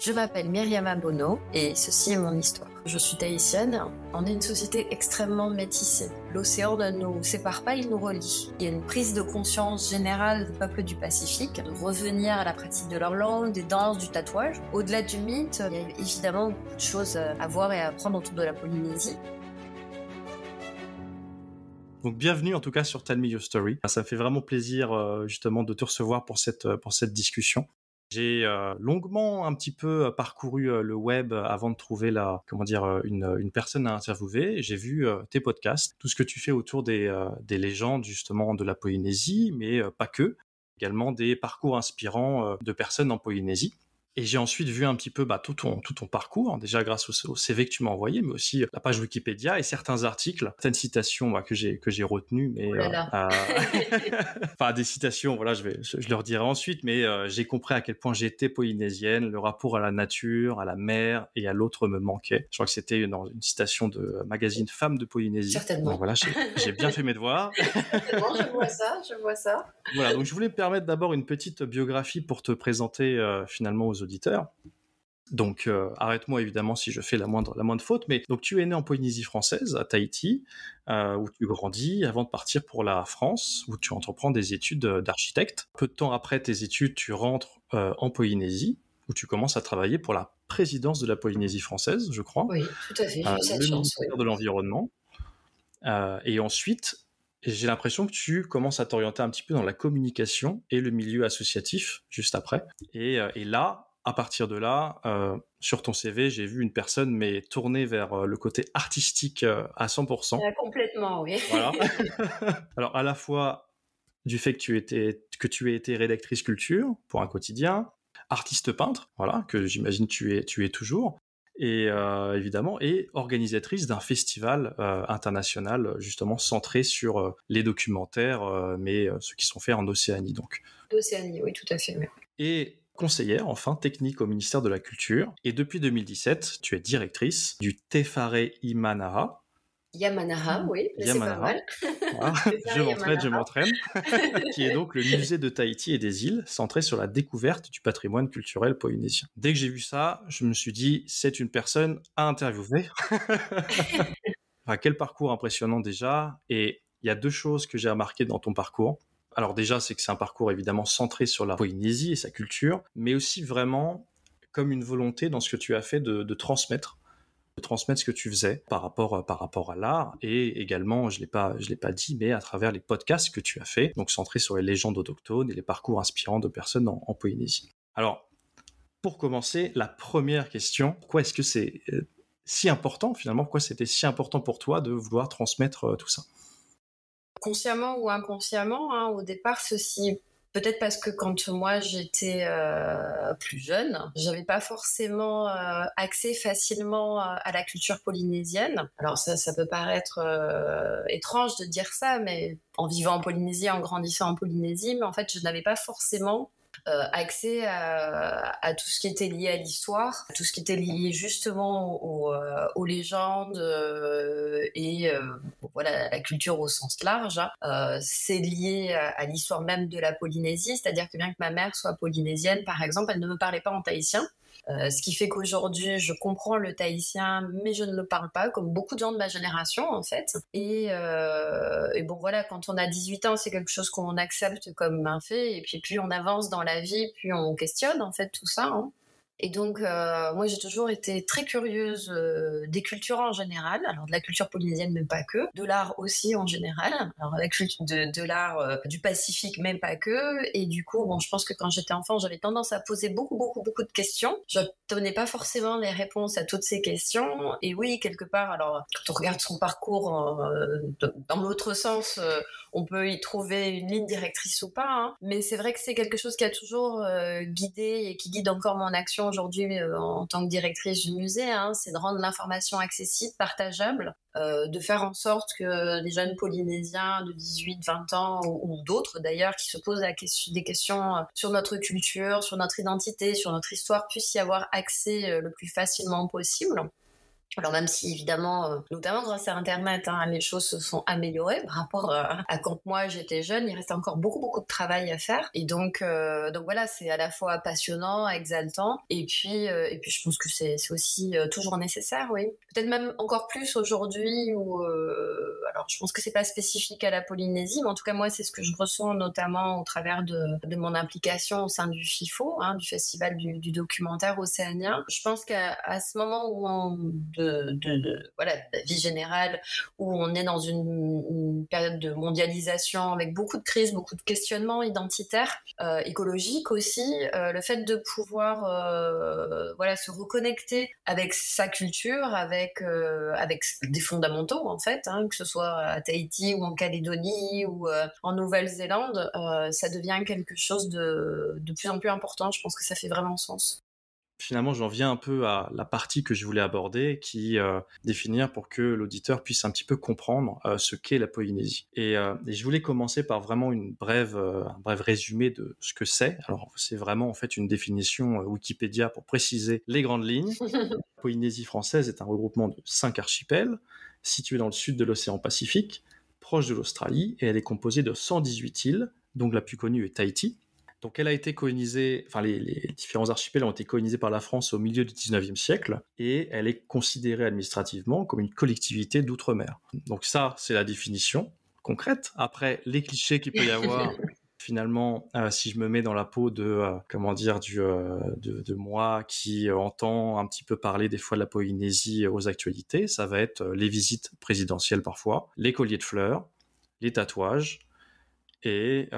Je m'appelle Myriam Bono et ceci est mon histoire. Je suis tahitienne. On est une société extrêmement métissée. L'océan ne nous sépare pas, il nous relie. Il y a une prise de conscience générale des peuples du Pacifique, de revenir à la pratique de leur langue, des danses, du tatouage. Au-delà du mythe, il y a évidemment beaucoup de choses à voir et à apprendre autour de la Polynésie. Donc bienvenue en tout cas sur Tell Me Your Story. Ça me fait vraiment plaisir justement de te recevoir pour cette discussion. J'ai longuement un petit peu parcouru le web avant de trouver une personne à interviewer. J'ai vu tes podcasts, tout ce que tu fais autour des légendes justement de la Polynésie, mais pas que. Également des parcours inspirants de personnes en Polynésie. Et j'ai ensuite vu un petit peu tout ton parcours, déjà grâce au CV que tu m'as envoyé, mais aussi la page Wikipédia et certains articles, certaines citations que j'ai retenues, mais enfin des citations, voilà, je le redirai ensuite, mais j'ai compris à quel point j'étais polynésienne, le rapport à la nature, à la mer et à l'autre me manquait. Je crois que c'était une citation de magazine Femmes de Polynésie. Certainement. Donc voilà, j'ai bien fait mes devoirs. Certainement, je vois ça. Voilà, donc je voulais me permettre d'abord une petite biographie pour te présenter finalement aux auditeurs. Donc arrête-moi évidemment si je fais la moindre faute, mais donc tu es né en Polynésie française, à Tahiti, où tu grandis avant de partir pour la France, où tu entreprends des études d'architecte. Peu de temps après tes études, tu rentres en Polynésie, où tu commences à travailler pour la présidence de la Polynésie française, je crois. Oui, tout à fait, j'ai eu cette le chance. ministère de l'Environnement. Et ensuite, j'ai l'impression que tu commences à t'orienter un petit peu dans la communication et le milieu associatif juste après. Et là, à partir de là, sur ton CV, j'ai vu une personne mais tournée vers le côté artistique à 100%. Complètement, oui. Voilà. Alors à la fois du fait que tu aies été rédactrice culture pour un quotidien, artiste peintre, voilà, que j'imagine tu es toujours. Et évidemment, et organisatrice d'un festival international justement centré sur les documentaires, mais ceux qui sont faits en Océanie donc. D'Océanie, oui, tout à fait. Oui. Et conseillère, enfin, technique au ministère de la Culture. Et depuis 2017, tu es directrice du Te Whare Imanara. Yamanaha, oui, mais c'est pas mal. Voilà. Je m'entraîne. Qui est donc le musée de Tahiti et des îles, centré sur la découverte du patrimoine culturel polynésien. Dès que j'ai vu ça, je me suis dit, c'est une personne à interviewer. Enfin, quel parcours impressionnant déjà. Et il y a deux choses que j'ai remarquées dans ton parcours. Alors déjà, c'est que c'est un parcours évidemment centré sur la Polynésie et sa culture, mais aussi vraiment comme une volonté dans ce que tu as fait de transmettre ce que tu faisais par rapport à l'art, et également, je l'ai pas dit, mais à travers les podcasts que tu as fait, donc centrés sur les légendes autochtones et les parcours inspirants de personnes en Polynésie. Alors, pour commencer, la première question, pourquoi est-ce que c'est si important finalement, pourquoi c'était si important pour toi de vouloir transmettre tout ça? Consciemment ou inconsciemment, au départ, ceci... Peut-être parce que quand moi j'étais plus jeune, j'avais pas forcément accès facilement à la culture polynésienne. Alors ça peut paraître étrange de dire ça, mais en vivant en Polynésie, en grandissant en Polynésie, mais en fait je n'avais pas forcément accès à tout ce qui était lié à l'histoire, tout ce qui était lié justement aux légendes et voilà, la culture au sens large. C'est lié à l'histoire même de la Polynésie, c'est-à-dire que bien que ma mère soit polynésienne, par exemple, elle ne me parlait pas en tahitien. Ce qui fait qu'aujourd'hui, je comprends le tahitien, mais je ne le parle pas, comme beaucoup de gens de ma génération, en fait. Et bon, voilà, quand on a 18 ans, c'est quelque chose qu'on accepte comme un fait. Et puis, plus on avance dans la vie, plus on questionne, en fait, tout ça. Et donc, moi, j'ai toujours été très curieuse des cultures en général, alors de la culture polynésienne, mais pas que, de l'art aussi en général, alors la culture de l'art du Pacifique, même pas que, et du coup, bon, je pense que quand j'étais enfant, j'avais tendance à poser beaucoup de questions. Je donnais pas forcément les réponses à toutes ces questions, et oui, quelque part, alors, quand on regarde son parcours dans l'autre sens, on peut y trouver une ligne directrice ou pas, mais c'est vrai que c'est quelque chose qui a toujours guidé et qui guide encore mon action aujourd'hui en tant que directrice du musée, c'est de rendre l'information accessible, partageable, de faire en sorte que les jeunes Polynésiens de 18-20 ans ou d'autres d'ailleurs qui se posent des questions sur notre culture, sur notre identité, sur notre histoire puissent y avoir accès le plus facilement possible. Alors même si évidemment, notamment grâce à Internet, hein, les choses se sont améliorées par rapport à quand moi j'étais jeune, il reste encore beaucoup de travail à faire. Et donc voilà, c'est à la fois passionnant, exaltant, et puis je pense que c'est aussi toujours nécessaire, oui. Peut-être même encore plus aujourd'hui où, alors je pense que c'est pas spécifique à la Polynésie, mais en tout cas moi c'est ce que je ressens notamment au travers de mon implication au sein du FIFO, hein, du Festival du documentaire océanien. Je pense qu'à ce moment où voilà, de la vie générale, où on est dans une période de mondialisation avec beaucoup de crises, beaucoup de questionnements identitaires, écologiques aussi, le fait de pouvoir voilà, se reconnecter avec sa culture, avec des fondamentaux en fait, hein, que ce soit à Tahiti ou en Calédonie ou en Nouvelle-Zélande, ça devient quelque chose de plus en plus important. Je pense que ça fait vraiment sens. Finalement, j'en viens un peu à la partie que je voulais aborder, qui définir pour que l'auditeur puisse un petit peu comprendre ce qu'est la Polynésie. Et je voulais commencer par vraiment un bref résumé de ce que c'est. Alors, c'est vraiment en fait une définition Wikipédia pour préciser les grandes lignes. La Polynésie française est un regroupement de 5 archipels, situés dans le sud de l'océan Pacifique, proche de l'Australie, et elle est composée de 118 îles, dont la plus connue est Tahiti. Donc elle a été colonisée, enfin les différents archipels ont été colonisés par la France au milieu du 19e siècle, et elle est considérée administrativement comme une collectivité d'outre-mer. Donc ça, c'est la définition concrète. Après, les clichés qu'il peut y avoir, finalement, si je me mets dans la peau de moi qui entend un petit peu parler des fois de la Polynésie aux actualités, ça va être les visites présidentielles parfois, les colliers de fleurs, les tatouages, et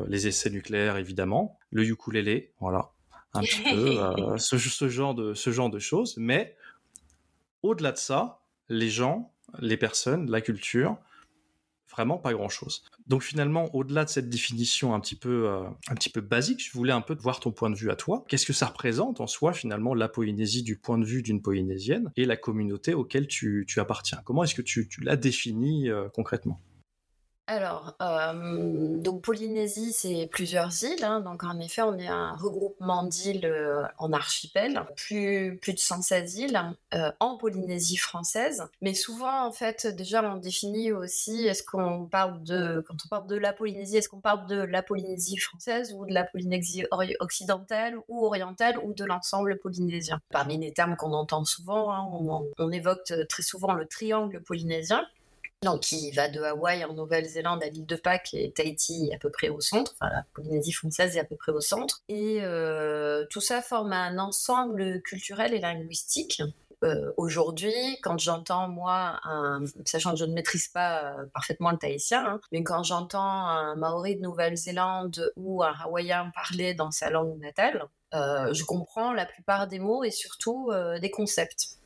les essais nucléaires évidemment, le ukulélé, voilà, un petit peu ce genre de choses. Mais au-delà de ça, les gens, les personnes, la culture, vraiment pas grand-chose. Donc finalement, au-delà de cette définition un petit peu basique, je voulais un peu voir ton point de vue à toi. Qu'est-ce que ça représente en soi finalement la Polynésie du point de vue d'une Polynésienne et la communauté auquel tu appartiens? Comment est-ce que tu la définis concrètement? Alors, donc Polynésie, c'est plusieurs îles, hein, donc en effet, on est un regroupement d'îles en archipel, plus de 116 îles en Polynésie française. Mais souvent, en fait, déjà, on définit aussi, quand on parle de la Polynésie, est-ce qu'on parle de la Polynésie française ou de la Polynésie occidentale ou orientale ou de l'ensemble polynésien? Parmi les termes qu'on entend souvent, hein, on évoque très souvent le triangle polynésien. Donc, qui va de Hawaï en Nouvelle-Zélande à l'île de Pâques et Tahiti à peu près au centre, enfin la Polynésie française est à peu près au centre. Et tout ça forme un ensemble culturel et linguistique. Aujourd'hui, quand j'entends, moi, sachant que je ne maîtrise pas parfaitement le tahitien, hein, mais quand j'entends un Maori de Nouvelle-Zélande ou un Hawaïen parler dans sa langue natale, je comprends la plupart des mots et surtout des concepts.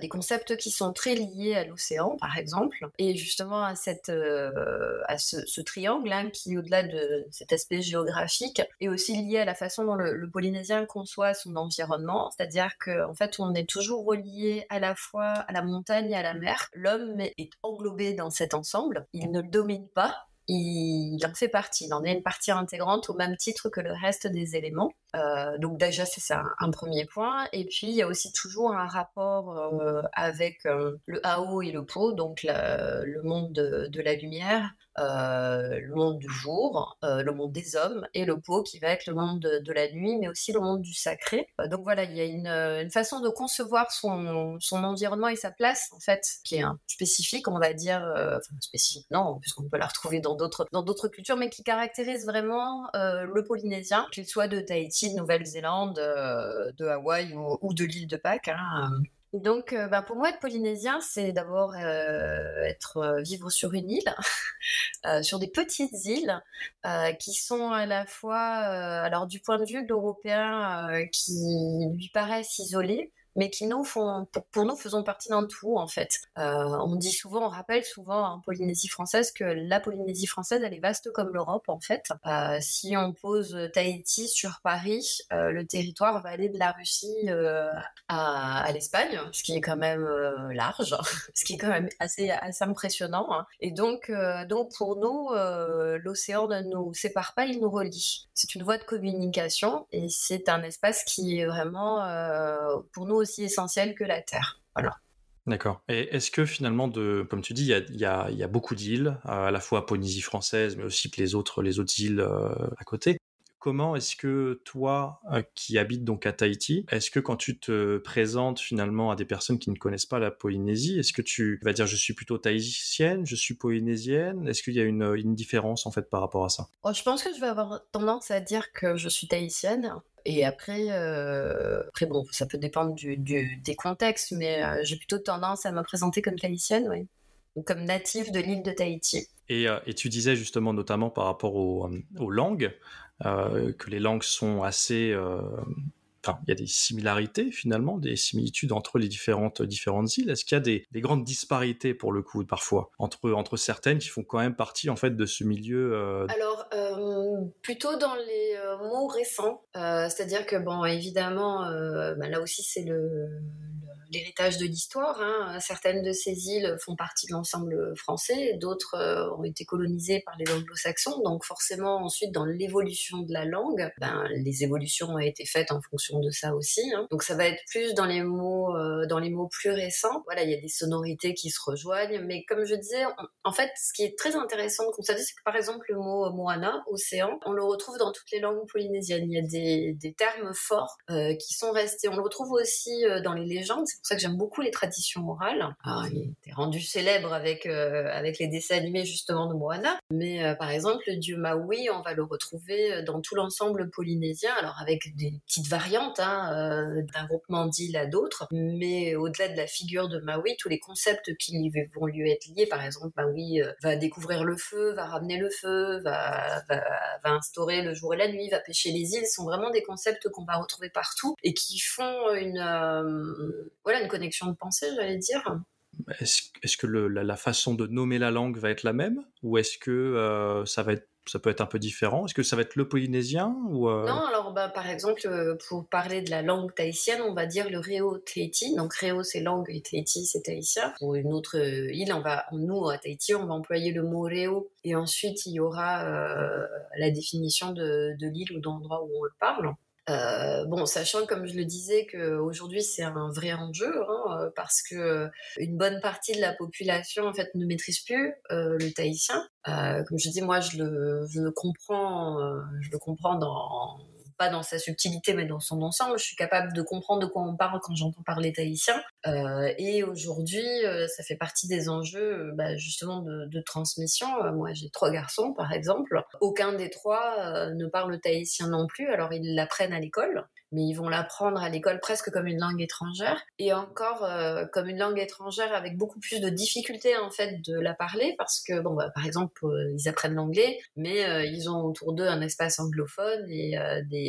Des concepts qui sont très liés à l'océan, par exemple, et justement à ce triangle hein, qui, au-delà de cet aspect géographique, est aussi lié à la façon dont le Polynésien conçoit son environnement, c'est-à-dire qu'en fait, on est toujours relié à la fois à la montagne et à la mer. L'homme est englobé dans cet ensemble, il ne le domine pas, il en fait partie, il en est une partie intégrante au même titre que le reste des éléments. Donc déjà c'est ça un premier point, et puis il y a aussi toujours un rapport avec le Ao et le Po, donc le monde de la lumière, le monde du jour, le monde des hommes, et le Po qui va être le monde de la nuit, mais aussi le monde du sacré. Donc voilà, il y a une façon de concevoir son environnement et sa place en fait, qui est spécifique, on va dire, enfin spécifique non, puisqu'on peut la retrouver dans d'autres cultures, mais qui caractérise vraiment le Polynésien, qu'il soit de Tahiti, de Nouvelle-Zélande, de Hawaï ou de l'île de Pâques. Hein. Donc, pour moi, être polynésien, c'est d'abord vivre sur une île, sur des petites îles qui sont à la fois, alors du point de vue de l'Européen, qui lui paraissent isolées, mais qui pour nous, faisons partie d'un tout, en fait. On rappelle souvent en Polynésie française que la Polynésie française, elle est vaste comme l'Europe, en fait. Si on pose Tahiti sur Paris, le territoire va aller de la Russie à l'Espagne, ce qui est quand même large, ce qui est quand même assez impressionnant. Hein. Et donc pour nous, l'océan ne nous sépare pas, il nous relie. C'est une voie de communication et c'est un espace qui est vraiment, pour nous aussi essentiel que la terre. Voilà. D'accord. Et est-ce que finalement, comme tu dis, il y a beaucoup d'îles, à la fois Polynésie française, mais aussi que les autres îles à côté. Comment est-ce que toi, qui habites donc à Tahiti, est-ce que quand tu te présentes finalement à des personnes qui ne connaissent pas la Polynésie, est-ce que tu vas dire je suis plutôt tahitienne, je suis polynésienne? Est-ce qu'il y a une différence en fait par rapport à ça? Je pense que je vais avoir tendance à dire que je suis tahitienne. Et après, bon, ça peut dépendre des contextes, mais j'ai plutôt tendance à me présenter comme tahitienne, oui. Ou comme native de l'île de Tahiti. Et tu disais justement notamment par rapport aux langues, que les langues sont assez... Enfin, il y a des similarités finalement, des similitudes entre les différentes îles. Est-ce qu'il y a des grandes disparités pour le coup parfois entre certaines qui font quand même partie en fait de ce milieu Alors, plutôt dans les mots récents, c'est-à-dire que bon, évidemment, là aussi c'est l'héritage de l'histoire. Hein. Certaines de ces îles font partie de l'ensemble français, d'autres ont été colonisées par les anglo-saxons. Donc forcément, ensuite, dans l'évolution de la langue, les évolutions ont été faites en fonction de ça aussi. Hein. Donc ça va être plus dans les mots plus récents. Voilà, il y a des sonorités qui se rejoignent, mais comme je disais, en fait, ce qui est très intéressant de constater, c'est que par exemple le mot moana, océan, on le retrouve dans toutes les langues polynésiennes. Il y a des termes forts qui sont restés. On le retrouve aussi dans les légendes. C'est pour ça que j'aime beaucoup les traditions orales. Alors, il était rendu célèbre avec les dessins animés justement de Moana. Mais par exemple, le dieu Maui, on va le retrouver dans tout l'ensemble polynésien. Alors avec des petites variantes d'un groupement d'îles à d'autres. Mais au-delà de la figure de Maui, tous les concepts qui vont lui être liés, par exemple, Maui va découvrir le feu, va ramener le feu, va instaurer le jour et la nuit, va pêcher les îles, sont vraiment des concepts qu'on va retrouver partout et qui font une connexion de pensée, j'allais dire. Est-ce que la façon de nommer la langue va être la même ou est-ce que ça peut être un peu différent? Est-ce que ça va être le polynésien ou Non, alors par exemple, pour parler de la langue tahitienne, on va dire le Reo Tahiti. Donc Reo c'est langue et Tahiti c'est tahitien. Pour une autre île, nous à Tahiti, on va employer le mot Reo. Et ensuite, il y aura la définition de l'île ou d'endroit où on le parle. Sachant, comme je le disais, qu'aujourd'hui c'est un vrai enjeu, parce que une bonne partie de la population en fait ne maîtrise plus le tahitien. Comme je dis, moi je le comprends pas dans sa subtilité, mais dans son ensemble. Je suis capable de comprendre de quoi on parle quand j'entends parler tahitien. Et aujourd'hui, ça fait partie des enjeux, justement, de transmission. Moi, j'ai 3 garçons, par exemple. Aucun des 3 ne parle tahitien non plus. Alors, ils l'apprennent à l'école, mais ils vont l'apprendre à l'école presque comme une langue étrangère. Et encore, comme une langue étrangère avec beaucoup plus de difficultés, en fait, de la parler, parce que, par exemple, ils apprennent l'anglais, mais ils ont autour d'eux un espace anglophone et des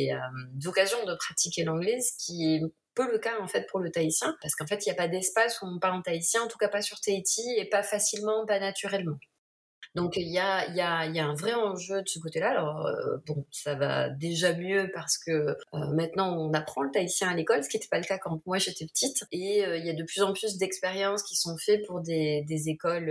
occasions de pratiquer l'anglais, ce qui est peu le cas en fait pour le tahitien, parce qu'en fait il n'y a pas d'espace où on parle en tahitien, en tout cas pas sur Tahiti, et pas facilement, pas naturellement. Donc il y a un vrai enjeu de ce côté-là. Alors ça va déjà mieux parce que maintenant on apprend le tahitien à l'école, ce qui n'était pas le cas quand moi j'étais petite. Et il y a de plus en plus d'expériences qui sont faites pour des écoles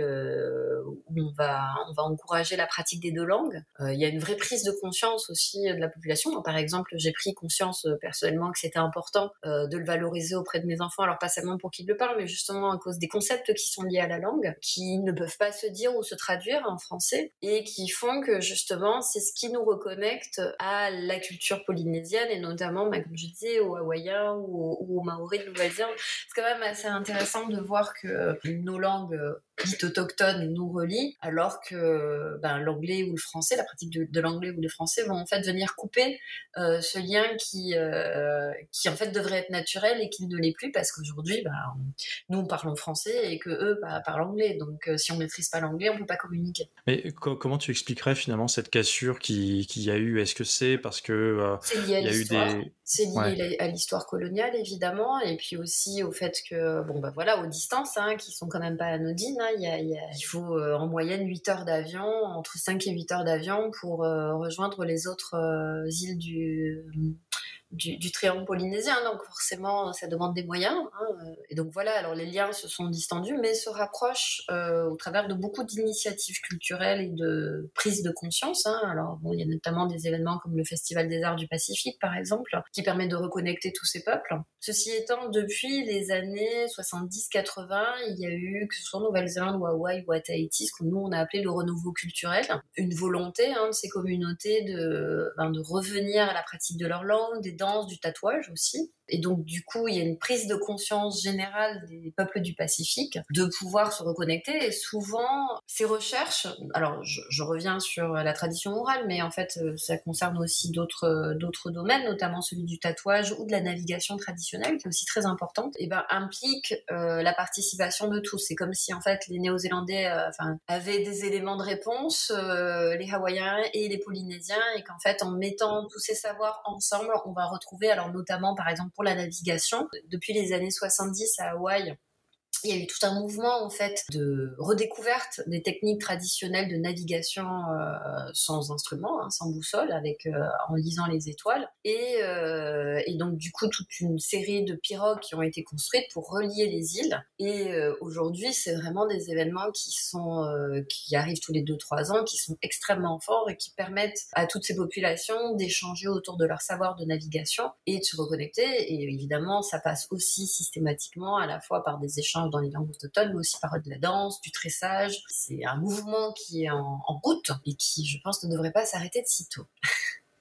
où on va encourager la pratique des 2 langues. Il y a une vraie prise de conscience aussi de la population. Moi, par exemple, j'ai pris conscience personnellement que c'était important de le valoriser auprès de mes enfants. Alors pas seulement pour qu'ils le parlent, mais justement à cause des concepts qui sont liés à la langue, qui ne peuvent pas se dire ou se traduire en français et qui font que justement c'est ce qui nous reconnecte à la culture polynésienne et notamment, comme je disais, aux Hawaïens ou aux Maoris de Nouvelle-Zélande. C'est quand même assez intéressant de voir que nos langues dites autochtones nous relient, alors que l'anglais ou le français, la pratique de l'anglais ou le français vont en fait venir couper ce lien qui en fait devrait être naturel et qui ne l'est plus parce qu'aujourd'hui nous parlons français et que eux parlent anglais, donc si on maîtrise pas l'anglais on peut pas communiquer. Mais comment tu expliquerais finalement cette cassure qu'il y a eu? Est-ce que c'est parce que c'est lié à l'histoire. C'est lié Ouais. à l'histoire coloniale évidemment, et puis aussi au fait que aux distances qui sont quand même pas anodines. Il faut en moyenne 8 heures d'avion, entre 5 et 8 heures d'avion pour rejoindre les autres îles du triangle polynésien, donc forcément ça demande des moyens, hein, et donc voilà, alors les liens se sont distendus mais se rapprochent au travers de beaucoup d'initiatives culturelles et de prise de conscience, hein. Alors bon, il y a notamment des événements comme le Festival des Arts du Pacifique par exemple, qui permet de reconnecter tous ces peuples. Ceci étant, depuis les années 70-80, il y a eu, que ce soit en Nouvelle-Zélande ou à Hawaï ou à Tahiti, ce que nous on a appelé le renouveau culturel, une volonté, hein, de ces communautés de revenir à la pratique de leur langue, des danses, du tatouage aussi. Et donc, du coup, il y a une prise de conscience générale des peuples du Pacifique de pouvoir se reconnecter. Et souvent, ces recherches, alors je reviens sur la tradition orale, mais en fait, ça concerne aussi d'autres domaines, notamment celui du tatouage ou de la navigation traditionnelle, qui est aussi très importante, et implique la participation de tous. C'est comme si, en fait, les Néo-Zélandais avaient des éléments de réponse, les Hawaïens et les Polynésiens, et qu'en fait, en mettant tous ces savoirs ensemble, on va retrouver, alors notamment, par exemple, pour la navigation. Depuis les années 70 à Hawaï, il y a eu tout un mouvement en fait de redécouverte des techniques traditionnelles de navigation sans instrument, hein, sans boussole, en lisant les étoiles, et donc du coup toute une série de pirogues qui ont été construites pour relier les îles. Et aujourd'hui, c'est vraiment des événements qui arrivent tous les 2-3 ans, qui sont extrêmement forts et qui permettent à toutes ces populations d'échanger autour de leur savoir de navigation et de se reconnecter. Et évidemment, ça passe aussi systématiquement à la fois par des échanges dans les langues autochtones, mais aussi par de la danse, du tressage. C'est un mouvement qui est en route et qui, je pense, ne devrait pas s'arrêter de sitôt.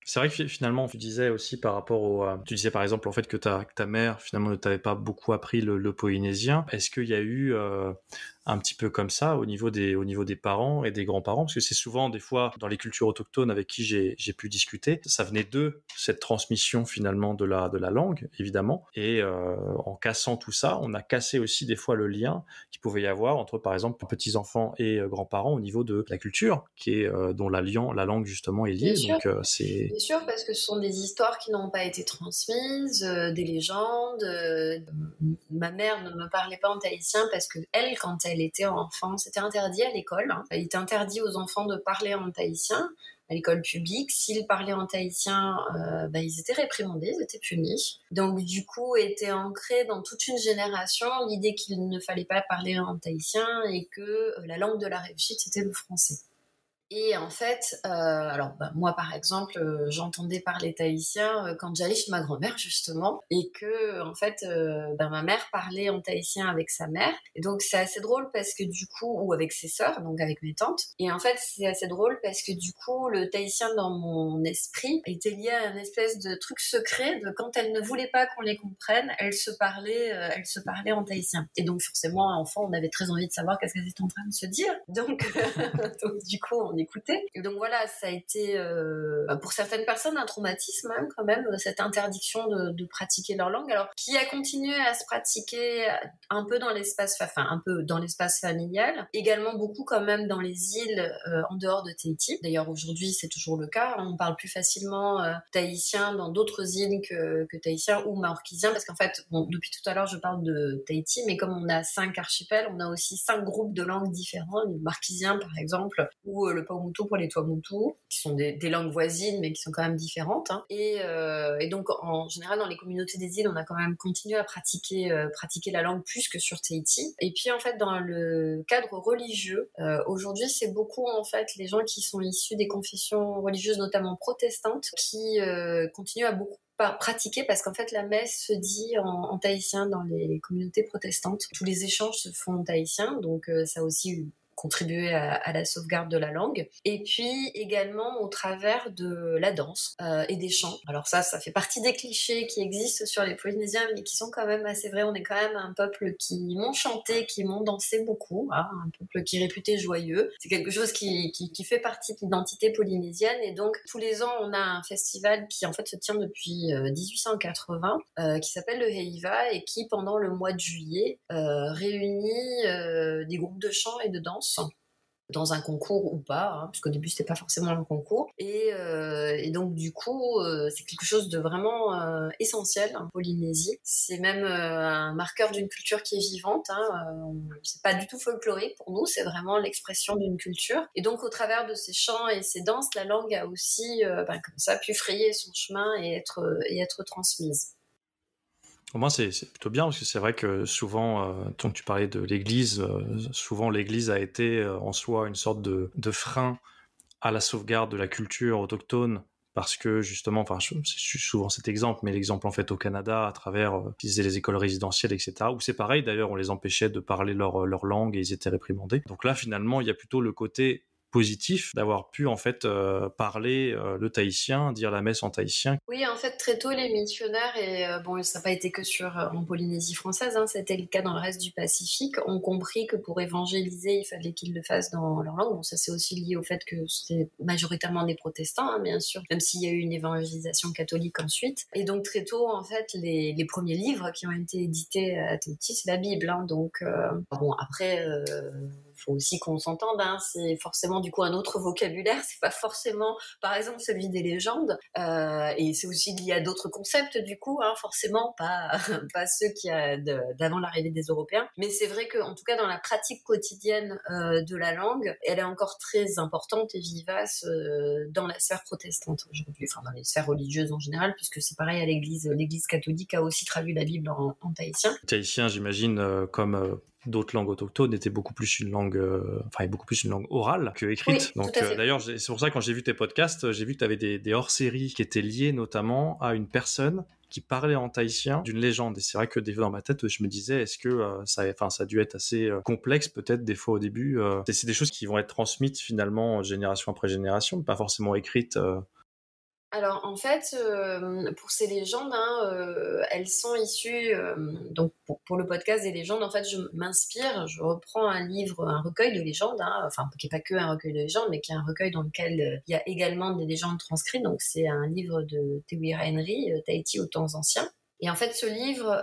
C'est vrai que finalement, tu disais aussi par rapport tu disais par exemple en fait que ta mère finalement ne t'avait pas beaucoup appris le polynésien. Est-ce qu'il y a eu un petit peu comme ça au niveau des parents et des grands-parents? Parce que c'est souvent des fois dans les cultures autochtones avec qui j'ai pu discuter, ça venait d'eux, cette transmission finalement de la langue, évidemment. Et en cassant tout ça, on a cassé aussi des fois le lien qu'il pouvait y avoir entre par exemple petits-enfants et grands-parents au niveau de la culture, qui est dont la langue justement est liée. Bien Donc c'est Bien sûr, parce que ce sont des histoires qui n'ont pas été transmises, des légendes. Ma mère ne me parlait pas en tahitien parce que elle, quand elle était enfant, c'était interdit à l'école, hein. Il était interdit aux enfants de parler en tahitien à l'école publique. S'ils parlaient en tahitien, ils étaient réprimandés, ils étaient punis. Donc du coup, était ancrée dans toute une génération l'idée qu'il ne fallait pas parler en tahitien et que la langue de la réussite, c'était le français. Et en fait, moi par exemple, j'entendais parler tahitien quand j'allais chez ma grand-mère justement, et que en fait, ma mère parlait en tahitien avec sa mère, et donc c'est assez drôle parce que du coup, ou avec ses sœurs, donc avec mes tantes, et en fait c'est assez drôle parce que du coup, le tahitien dans mon esprit était lié à une espèce de truc secret de quand elle ne voulait pas qu'on les comprenne, elle se parlait en tahitien. Et donc forcément, enfant, on avait très envie de savoir qu'est-ce qu'elle était en train de se dire, donc donc du coup on écoutait. Et donc voilà, ça a été pour certaines personnes un traumatisme, hein, quand même, cette interdiction de pratiquer leur langue, alors qui a continué à se pratiquer un peu dans l'espace familial, également beaucoup quand même dans les îles en dehors de Tahiti. D'ailleurs aujourd'hui c'est toujours le cas, on parle plus facilement tahitien dans d'autres îles que tahitien ou maorquisien, parce qu'en fait, depuis tout à l'heure je parle de Tahiti, mais comme on a 5 archipels, on a aussi 5 groupes de langues différents, le marquisien par exemple, ou le paumotu pour les tuamotu, qui sont des langues voisines mais qui sont quand même différentes, hein. Et donc en général dans les communautés des îles, on a quand même continué à pratiquer la langue plus que sur Tahiti. Et puis en fait dans le cadre religieux, aujourd'hui c'est beaucoup en fait les gens qui sont issus des confessions religieuses, notamment protestantes, qui continuent à beaucoup pratiquer, parce qu'en fait la messe se dit en tahitien dans les communautés protestantes. Tous les échanges se font en tahitien, donc ça aussi contribuer à la sauvegarde de la langue, et puis également au travers de la danse et des chants. Alors ça fait partie des clichés qui existent sur les Polynésiens, mais qui sont quand même assez vrais. On est quand même un peuple qui m'ont chanté, qui m'ont dansé beaucoup, hein, un peuple qui est réputé joyeux. C'est quelque chose qui fait partie de l'identité polynésienne, et donc tous les ans on a un festival qui en fait se tient depuis 1880, qui s'appelle le Heiva, et qui pendant le mois de juillet réunit des groupes de chant et de danse dans un concours ou pas, hein, puisqu'au début c'était pas forcément un concours. Et donc du coup, c'est quelque chose de vraiment essentiel en Polynésie. C'est même un marqueur d'une culture qui est vivante. C'est pas du tout folklorique pour nous, c'est vraiment l'expression d'une culture. Et donc au travers de ces chants et ces danses, la langue a aussi comme ça pu frayer son chemin et être transmise. Au moins, c'est plutôt bien, parce que c'est vrai que souvent, tant que tu parlais de l'Église, souvent l'Église a été en soi une sorte de frein à la sauvegarde de la culture autochtone, parce que justement, enfin, c'est souvent cet exemple, mais l'exemple en fait au Canada, à travers utiliser les écoles résidentielles, etc., où c'est pareil, d'ailleurs, on les empêchait de parler leur langue et ils étaient réprimandés. Donc là, finalement, il y a plutôt le côté positif d'avoir pu en fait parler le tahitien, dire la messe en tahitien. Oui, en fait, très tôt, les missionnaires, et ça n'a pas été que en Polynésie française, hein, c'était le cas dans le reste du Pacifique, ont compris que pour évangéliser, il fallait qu'ils le fassent dans leur langue. Bon, ça c'est aussi lié au fait que c'était majoritairement des protestants, hein, bien sûr, même s'il y a eu une évangélisation catholique ensuite. Et donc très tôt, en fait, les premiers livres qui ont été édités à Tahiti, c'est la Bible. Hein, donc après, faut aussi qu'on s'entende. Hein, c'est forcément du coup un autre vocabulaire. C'est pas forcément, par exemple, celui des légendes. Et c'est aussi lié à d'autres concepts du coup, hein, forcément pas ceux qui d'avant l'arrivée des Européens. Mais c'est vrai que en tout cas dans la pratique quotidienne de la langue, elle est encore très importante et vivace dans la sphère protestante aujourd'hui, enfin dans les sphères religieuses en général, puisque c'est pareil à l'Église catholique a aussi traduit la Bible en tahitien. Le tahitien, j'imagine, comme d'autres langues autochtones, était beaucoup plus une langue, orale que écrite. Oui, donc tout à fait. D'ailleurs, c'est pour ça que quand j'ai vu tes podcasts, j'ai vu que tu avais des hors-séries qui étaient liées notamment à une personne qui parlait en tahitien d'une légende. Et c'est vrai que des fois dans ma tête, je me disais, est-ce que ça a dû être assez complexe peut-être des fois au début. C'est des choses qui vont être transmises finalement génération après génération, pas forcément écrites. Alors en fait, pour ces légendes, elles sont issues, donc pour le podcast des légendes, en fait, je reprends un livre, un recueil de légendes, qui n'est pas que un recueil de légendes, mais qui est un recueil dans lequel il y a également des légendes transcrites. Donc c'est un livre de Te Wira Henry, Tahiti aux temps anciens. Et en fait, ce livre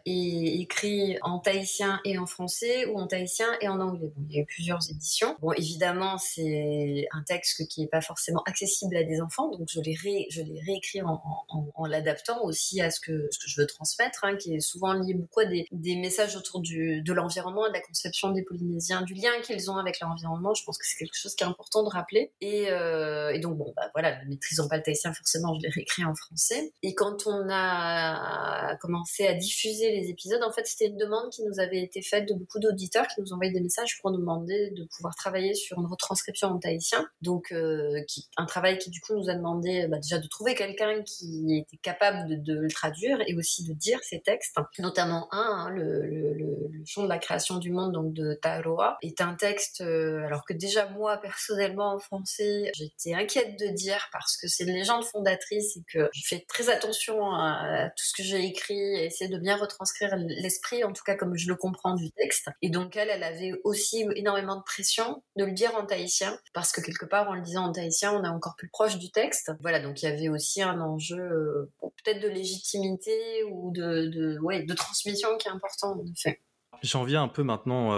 est écrit en tahitien et en français, ou en tahitien et en anglais. Bon, il y a eu plusieurs éditions. Bon, évidemment, c'est un texte qui n'est pas forcément accessible à des enfants, donc je l'ai réécrit en l'adaptant aussi à ce que je veux transmettre, hein, qui est souvent lié beaucoup à des messages autour de l'environnement, de la conception des Polynésiens, du lien qu'ils ont avec l'environnement. Je pense que c'est quelque chose qui est important de rappeler. Et donc, ne maîtrisant pas le tahitien, forcément, je l'ai réécrit en français. Et quand on a commencé à diffuser les épisodes, en fait c'était une demande qui nous avait été faite de beaucoup d'auditeurs qui nous envoyaient des messages pour nous demander de pouvoir travailler sur une retranscription en tahitien, donc un travail qui du coup nous a demandé déjà de trouver quelqu'un qui était capable de le traduire et aussi de dire ces textes, notamment le chant de la création du monde, donc de Taroa, est un texte alors que déjà moi personnellement en français j'étais inquiète de dire parce que c'est une légende fondatrice et que je fais très attention à tout ce que j'ai écrit, et essayer de bien retranscrire l'esprit, en tout cas comme je le comprends du texte. Et donc elle avait aussi énormément de pression de le dire en tahitien, parce que quelque part en le disant en tahitien, on est encore plus proche du texte. Voilà, donc il y avait aussi un enjeu peut-être de légitimité ou de transmission qui est important en effet. J'en viens un peu maintenant.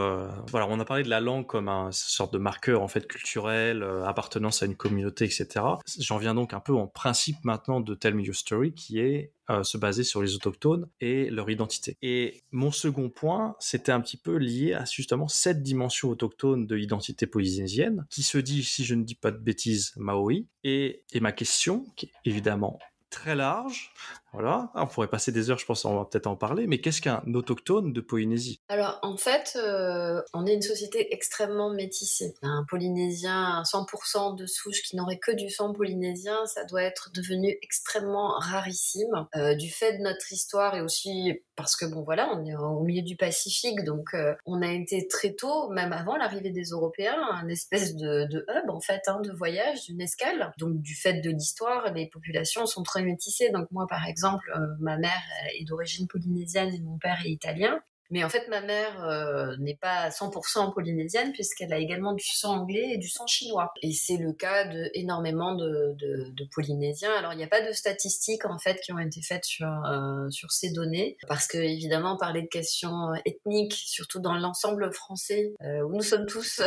On a parlé de la langue comme une sorte de marqueur en fait culturel, appartenance à une communauté, etc. J'en viens donc un peu en principe maintenant de Tell Me Your Story, qui est se baser sur les autochtones et leur identité. Et mon second point, c'était un petit peu lié à justement cette dimension autochtone de l'identité polynésienne, qui se dit, si je ne dis pas de bêtises, maori. Et ma question, qui est évidemment très large. Voilà, on pourrait passer des heures, je pense, on va peut-être en parler, mais qu'est-ce qu'un autochtone de Polynésie ? Alors, en fait, on est une société extrêmement métissée. Un Polynésien, 100% de souche qui n'aurait que du sang polynésien, ça doit être devenu extrêmement rarissime, du fait de notre histoire et aussi parce que, on est au milieu du Pacifique, donc on a été très tôt, même avant l'arrivée des Européens, un espèce de hub, en fait, de voyage, d'une escale. Donc, du fait de l'histoire, les populations sont très métissées. Donc, moi, par exemple, ma mère est d'origine polynésienne et mon père est italien. Mais en fait, ma mère n'est pas 100% polynésienne puisqu'elle a également du sang anglais et du sang chinois. Et c'est le cas de énormément de Polynésiens. Alors, il n'y a pas de statistiques en fait qui ont été faites sur ces données parce que évidemment, parler de questions ethniques, surtout dans l'ensemble français où nous sommes tous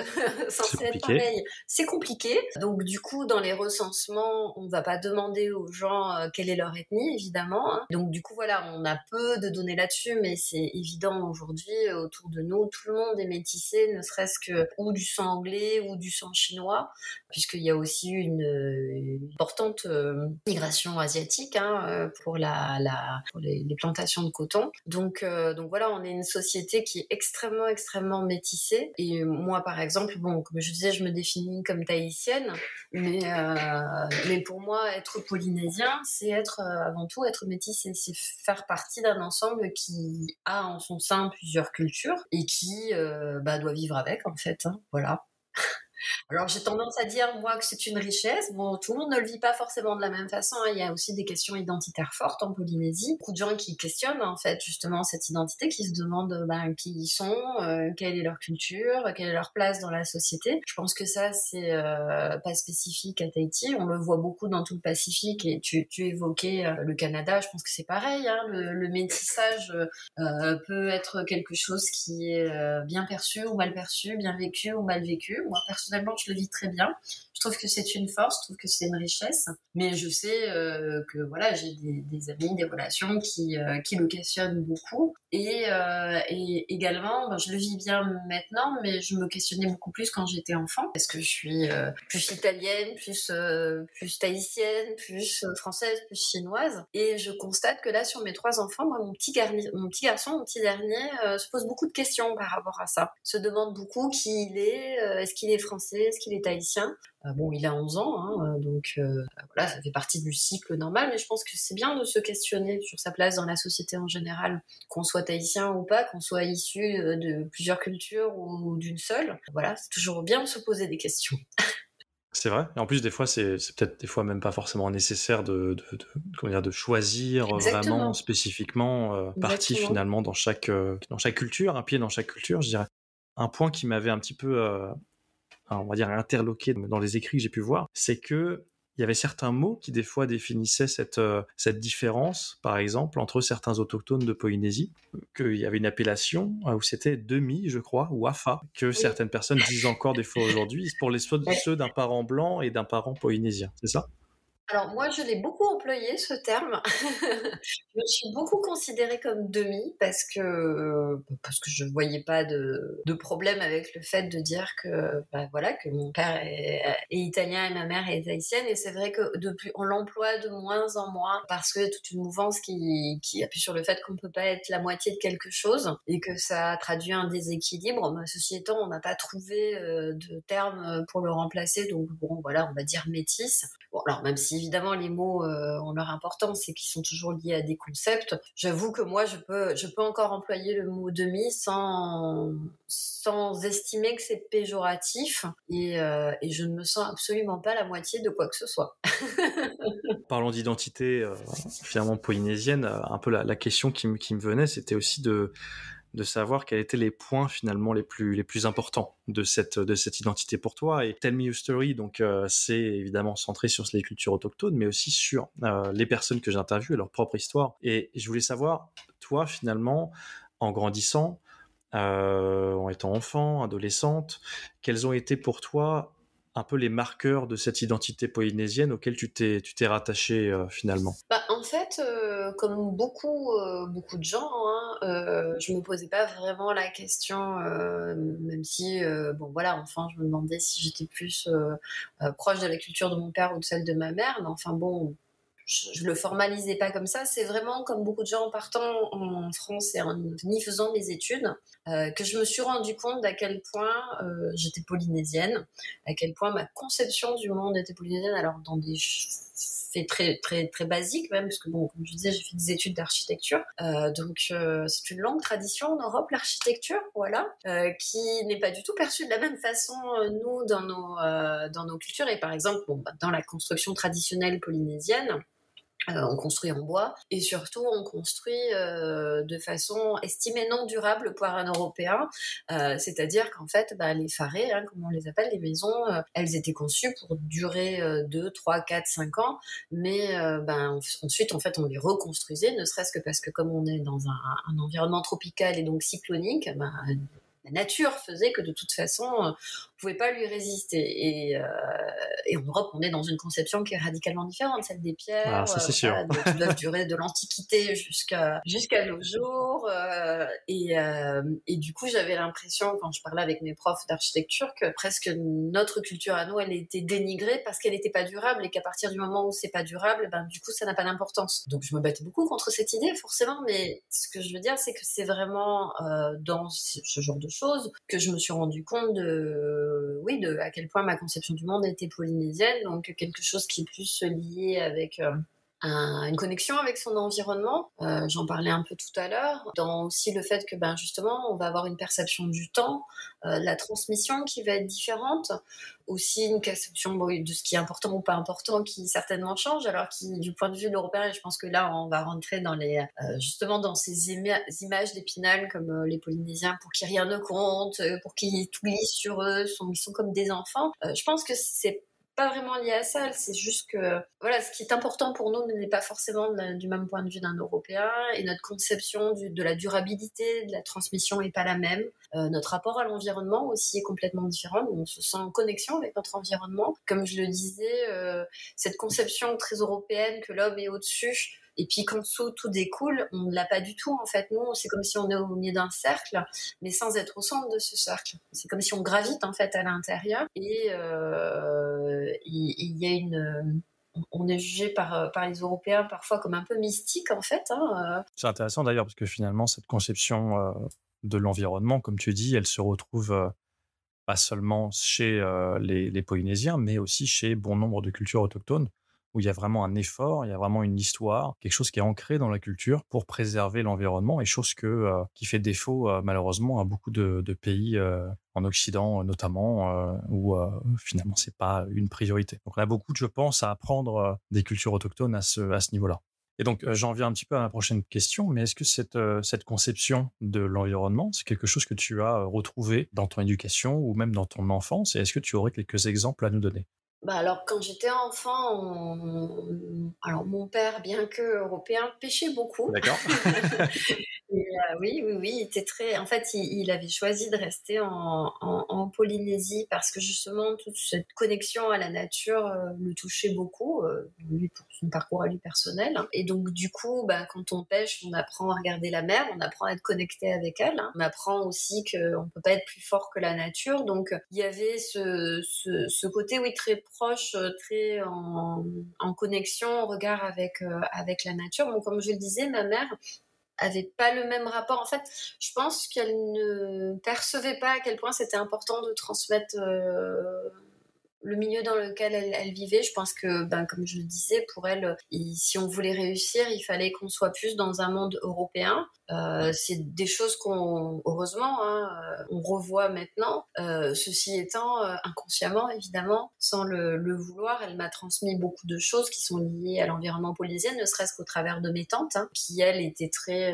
censés être pareils, c'est compliqué. Donc, du coup, dans les recensements, on ne va pas demander aux gens quelle est leur ethnie, évidemment. Hein. Donc, du coup, voilà, on a peu de données là-dessus, mais c'est évident aujourd'hui, autour de nous, tout le monde est métissé, ne serait-ce que ou du sang anglais ou du sang chinois, puisqu'il y a aussi une importante migration asiatique pour les plantations de coton. Donc voilà, on est une société qui est extrêmement, extrêmement métissée. Et moi, par exemple, bon, comme je disais, je me définis comme tahitienne, mais pour moi, être polynésien, c'est avant tout être métissé, c'est faire partie d'un ensemble qui a en son sein plusieurs cultures et qui doit vivre avec, en fait. Hein, voilà. Alors j'ai tendance à dire moi que c'est une richesse. Bon, tout le monde ne le vit pas forcément de la même façon. Hein. Il y a aussi des questions identitaires fortes en Polynésie. Beaucoup de gens qui questionnent en fait justement cette identité, qui se demandent qui ils sont, quelle est leur culture, quelle est leur place dans la société. Je pense que ça c'est pas spécifique à Tahiti. On le voit beaucoup dans tout le Pacifique. Et tu évoquais le Canada. Je pense que c'est pareil. Hein. Le métissage peut être quelque chose qui est bien perçu ou mal perçu, bien vécu ou mal vécu. Moi personnellement, je le vis très bien. Je trouve que c'est une force, je trouve que c'est une richesse. Mais je sais que voilà, j'ai des amis, des relations qui le questionnent beaucoup. Et également, je le vis bien maintenant, mais je me questionnais beaucoup plus quand j'étais enfant, parce que je suis plus italienne, plus tahitienne, plus française, plus chinoise. Et je constate que là, sur mes 3 enfants, moi, mon petit garçon, mon petit dernier, se pose beaucoup de questions par rapport à ça. Se demande beaucoup qui il est, est-ce qu'il est français, est-ce qu'il est tahitien. Bon, il a 11 ans, hein, donc voilà, ça fait partie du cycle normal, mais je pense que c'est bien de se questionner sur sa place dans la société en général, qu'on soit tahitien ou pas, qu'on soit issu de plusieurs cultures ou d'une seule. Voilà, c'est toujours bien de se poser des questions. C'est vrai. Et en plus, des fois, c'est peut-être des fois même pas forcément nécessaire de choisir vraiment spécifiquement partie finalement dans chaque culture, un pied dans chaque culture, je dirais. Un point qui m'avait un petit peu on va dire interloqué dans les écrits que j'ai pu voir, c'est que il y avait certains mots qui des fois définissaient cette différence, par exemple, entre certains autochtones de Polynésie, qu'il y avait une appellation où c'était demi, je crois, ou afa, que certaines personnes disent encore des fois aujourd'hui, pour ceux d'un parent blanc et d'un parent polynésien, c'est ça ? Alors moi, je l'ai beaucoup employé ce terme. Je me suis beaucoup considérée comme demi parce que je voyais pas de problème avec le fait de dire que voilà que mon père est italien et ma mère est tahitienne, et c'est vrai que depuis on l'emploie de moins en moins parce que toute une mouvance qui appuie sur le fait qu'on peut pas être la moitié de quelque chose et que ça traduit un déséquilibre. Mais ceci étant, on n'a pas trouvé de terme pour le remplacer, donc bon voilà, on va dire métisse. Bon, alors même si évidemment les mots ont leur importance et qu'ils sont toujours liés à des concepts, j'avoue que moi je peux encore employer le mot demi sans estimer que c'est péjoratif, et je ne me sens absolument pas la moitié de quoi que ce soit. Parlons d'identité finalement polynésienne, un peu la question qui me venait, c'était aussi de savoir quels étaient les points finalement les plus importants de cette identité pour toi. Et Tell Me Your Story, donc c'est évidemment centré sur les cultures autochtones, mais aussi sur les personnes que j'interviewe et leur propre histoire. Et je voulais savoir, toi finalement, en grandissant, en étant enfant, adolescente, quels ont été pour toi un peu les marqueurs de cette identité polynésienne auquel tu t'es rattaché finalement? En fait, comme beaucoup de gens, je me posais pas vraiment la question, même si bon voilà, enfin je me demandais si j'étais plus proche de la culture de mon père ou de celle de ma mère, mais enfin bon, je le formalisais pas comme ça. C'est vraiment comme beaucoup de gens en partant en France et en y faisant mes études que je me suis rendu compte d'à quel point j'étais polynésienne, à quel point ma conception du monde était polynésienne. Alors dans des faits très très très basiques même, parce que bon, comme je disais, j'ai fait des études d'architecture, donc c'est une longue tradition en Europe, l'architecture, voilà, qui n'est pas du tout perçue de la même façon nous dans nos cultures. Et par exemple, dans la construction traditionnelle polynésienne, On construit en bois et surtout on construit de façon estimée non durable par un Européen, c'est-à-dire qu'en fait les farets, comme on les appelle, les maisons, elles étaient conçues pour durer 2, 3, 4, 5 ans, mais ensuite en fait on les reconstruisait, ne serait-ce que parce que comme on est dans un environnement tropical et donc cyclonique, la nature faisait que de toute façon, on pouvait pas lui résister. Et en Europe, on est dans une conception qui est radicalement différente, celle des pierres, ça c'est sûr. qui doivent durer de l'Antiquité jusqu'à nos jours. Et du coup, j'avais l'impression, quand je parlais avec mes profs d'architecture, que presque notre culture à nous, elle était dénigrée parce qu'elle n'était pas durable et qu'à partir du moment où c'est pas durable, du coup, ça n'a pas d'importance. Donc, je me battais beaucoup contre cette idée, forcément, mais ce que je veux dire, c'est que c'est vraiment dans ce genre de choses que je me suis rendu compte de à quel point ma conception du monde était polynésienne, donc quelque chose qui est plus lié avec une connexion avec son environnement. J'en parlais un peu tout à l'heure, dans aussi le fait que justement on va avoir une perception du temps, la transmission qui va être différente, aussi une conception de ce qui est important ou pas important qui certainement change, alors qui du point de vue de l'européen, et je pense que là on va rentrer dans les justement dans ces images d'Épinal comme les Polynésiens pour qui rien ne compte, pour qui tout glisse sur eux, ils sont comme des enfants. Je pense que c'est pas vraiment lié à ça, c'est juste que voilà, ce qui est important pour nous n'est pas forcément du même point de vue d'un Européen, et notre conception de la durabilité, de la transmission est pas la même. Notre rapport à l'environnement aussi est complètement différent. On se sent en connexion avec notre environnement. Comme je le disais, cette conception très européenne que l'homme est au-dessus et puis qu'en dessous tout découle, on ne l'a pas du tout en fait. Nous, c'est comme si on est au milieu d'un cercle, mais sans être au centre de ce cercle. C'est comme si on gravite en fait à l'intérieur, et il y a on est jugé par les Européens parfois comme un peu mystique en fait. C'est intéressant d'ailleurs parce que finalement cette conception de l'environnement, comme tu dis, elle se retrouve pas seulement chez les Polynésiens, mais aussi chez bon nombre de cultures autochtones, où il y a vraiment un effort, il y a vraiment une histoire, quelque chose qui est ancré dans la culture pour préserver l'environnement, et chose qui fait défaut malheureusement à beaucoup de pays en Occident notamment, où finalement c'est pas une priorité. Donc on a beaucoup, je pense, à apprendre des cultures autochtones à ce niveau-là. Et donc, j'en viens un petit peu à ma prochaine question, mais est-ce que cette conception de l'environnement, c'est quelque chose que tu as retrouvé dans ton éducation ou même dans ton enfance, et est-ce que tu aurais quelques exemples à nous donner? Alors, quand j'étais enfant, alors mon père, bien que européen, pêchait beaucoup. D'accord. Oui, il était très. En fait, il avait choisi de rester en Polynésie parce que justement toute cette connexion à la nature le touchait beaucoup, lui pour son parcours à lui personnel. Et donc du coup, quand on pêche, on apprend à regarder la mer, on apprend à être connecté avec elle. On apprend aussi qu'on peut pas être plus fort que la nature. Donc il y avait ce côté, oui, très proche, très en connexion, en regard avec la nature. Donc comme je le disais, ma mère avait pas le même rapport. En fait, je pense qu'elle ne percevait pas à quel point c'était important de transmettre le milieu dans lequel elle vivait. Je pense que, comme je le disais, pour elle, si on voulait réussir, il fallait qu'on soit plus dans un monde européen. C'est des choses qu'on, heureusement, on revoit maintenant. Ceci étant, inconsciemment, évidemment, sans le vouloir, elle m'a transmis beaucoup de choses qui sont liées à l'environnement polynésien, ne serait-ce qu'au travers de mes tantes, qui, elles, étaient très,